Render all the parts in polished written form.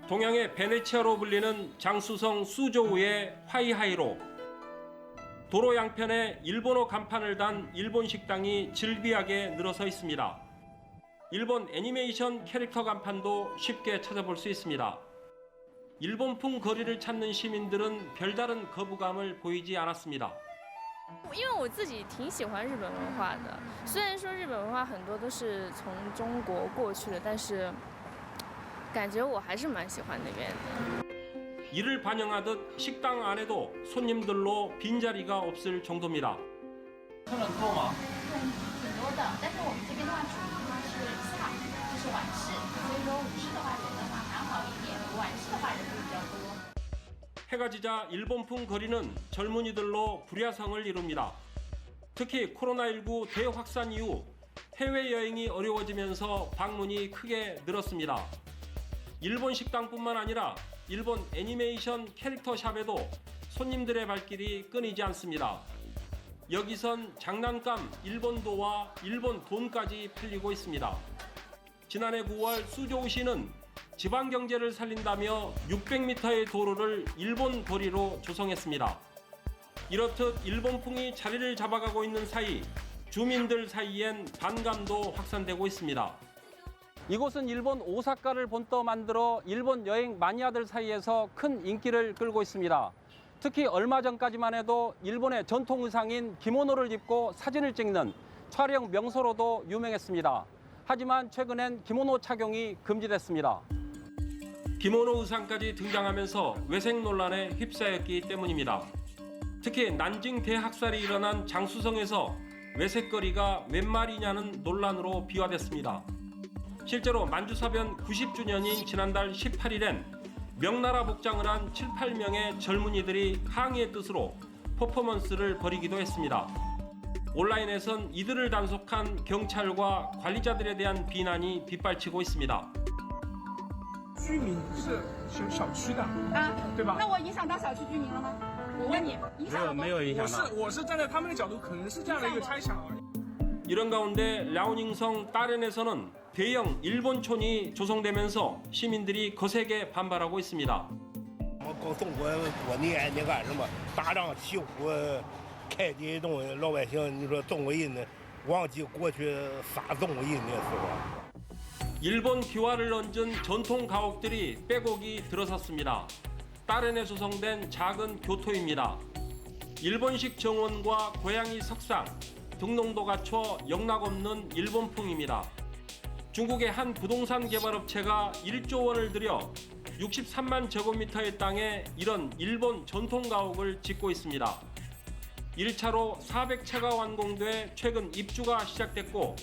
동양의 베네치아로 불리는 장쑤성 수조우의 화이하이로. 도로 양편에 일본어 간판을 단 일본 식당이 즐비하게 늘어서 있습니다. 일본 애니메이션 캐릭터 간판도 쉽게 찾아볼 수 있습니다. 일본풍 거리를 찾는 시민들은 별다른 거부감을 보이지 않았습니다. 因为我自己挺喜欢日本文化的，虽然说日本文化很多都是从中国过去的，但是感觉我还是蛮喜欢那边的。 이를 반영하듯 식당 안에도 손님들로 빈자리가 없을 정도입니다. 客人多吗？挺多的，但是我们这边的话，主的话是下午，就是晚市，所以说午市的话人的话还好一点，晚市的话人会比较多。 해가 지자 일본풍 거리는 젊은이들로 불야성을 이룹니다. 특히 코로나19 대확산 이후 해외여행이 어려워지면서 방문이 크게 늘었습니다. 일본 식당뿐만 아니라 일본 애니메이션 캐릭터 샵에도 손님들의 발길이 끊이지 않습니다. 여기선 장난감 일본도와 일본 돈까지 팔리고 있습니다. 지난해 9월 수조우시는 지방 경제를 살린다며 600m의 도로를 일본 거리로 조성했습니다. 이렇듯 일본풍이 자리를 잡아가고 있는 사이 주민들 사이엔 반감도 확산되고 있습니다. 이곳은 일본 오사카를 본떠 만들어 일본 여행 마니아들 사이에서 큰 인기를 끌고 있습니다. 특히 얼마 전까지만 해도 일본의 전통 의상인 기모노를 입고 사진을 찍는 촬영 명소로도 유명했습니다. 하지만 최근엔 기모노 착용이 금지됐습니다. 기모노 의상까지 등장하면서 외색 논란에 휩싸였기 때문입니다. 특히 난징 대학살이 일어난 장쑤성에서 외색거리가 웬 말이냐는 논란으로 비화됐습니다. 실제로 만주사변 90주년인 지난달 18일엔 명나라 복장을 한 7, 8명의 젊은이들이 항의의 뜻으로 퍼포먼스를 벌이기도 했습니다. 온라인에선 이들을 단속한 경찰과 관리자들에 대한 비난이 빗발치고 있습니다. 居民是小区的啊，对吧？那我影响到小区居民了吗？我问你，影响了吗？没有影响到。我是站在他们的角度，可能是这样的一个猜想而已。 이런 가운데 랴오닝성 따렌에서는 대형 일본촌이 조성되면서 시민들이 거세게 반발하고 있습니다. 搞中国国内那干什么打仗起火开地东西，老百姓你说中国人呢忘记过去杀中国人的时候。 일본 기와를 얹은 전통 가옥들이 빼곡이 들어섰습니다. 따렌에 조성된 작은 교토입니다. 일본식 정원과 고양이 석상, 등농도 갖춰 영락없는 일본풍입니다. 중국의 한 부동산 개발업체가 1조 원을 들여 63만 제곱미터의 땅에 이런 일본 전통 가옥을 짓고 있습니다. 1차로 400채가 완공돼 최근 입주가 시작됐고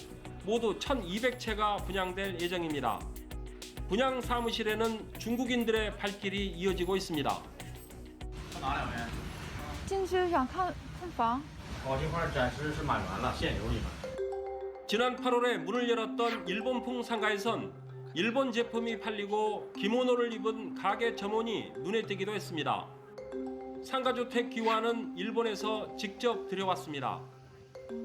모두 1,200채가 분양될 예정입니다. 분양 사무실에는 중국인들의 발길이 이어지고 있습니다. 哪两边？进去想看房。哦，这块暂时是满员了，现有一门。 지난 8월에 문을 열었던 일본풍 상가에선 일본 제품이 팔리고 기모노를 입은 가게 점원이 눈에 띄기도 했습니다. 상가주택 기와는 일본에서 직접 들여왔습니다.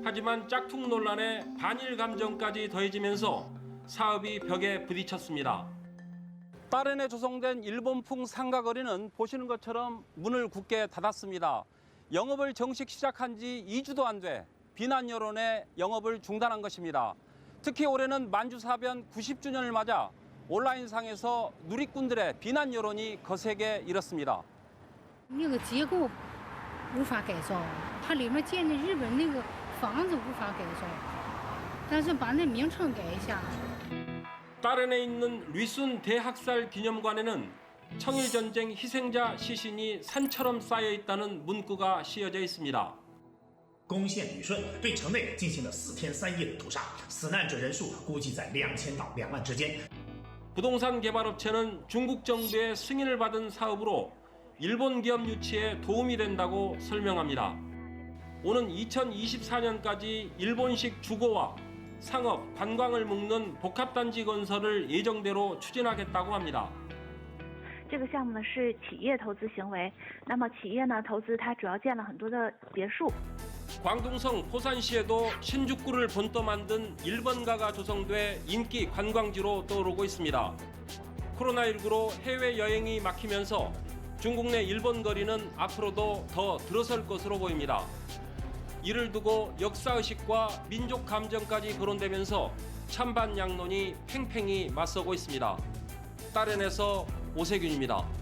하지만 짝퉁 논란에 반일 감정까지 더해지면서 사업이 벽에 부딪혔습니다. 따렌에 조성된 일본풍 상가거리는 보시는 것처럼 문을 굳게 닫았습니다. 영업을 정식 시작한 지 2주도 안 돼 비난 여론에 영업을 중단한 것입니다. 특히 올해는 만주사변 90주년을 맞아 온라인상에서 누리꾼들의 비난 여론이 거세게 일었습니다. 那个结构无法改造，它里面建的日本那个房子无法改造，但是把那名称改一下。 따렌에 있는 리순 대학살 기념관에는 청일전쟁 희생자 시신이 산처럼 쌓여 있다는 문구가 씌어져 있습니다. 攻陷旅顺，对城内进行了4天3夜的屠杀，死难者人数估计在2000到2万之间。 부동산 개발업체는 중국 정부의 승인을 받은 사업으로 일본 기업 유치에 도움이 된다고 설명합니다. 오는 2024년까지 일본식 주거와 상업, 관광을 묶는 복합단지 건설을 예정대로 추진하겠다고 합니다. 这个项目呢是企业投资行为，那么企业呢投资它主要建了很多的别墅。 광둥성 포산시에도 신주쿠를 본떠 만든 1번가가 조성돼 인기 관광지로 떠오르고 있습니다. 코로나19로 해외여행이 막히면서 중국 내 일본 거리는 앞으로도 더 들어설 것으로 보입니다. 이를 두고 역사의식과 민족 감정까지 거론되면서 찬반 양론이 팽팽히 맞서고 있습니다. 딸엔에서 오세균입니다.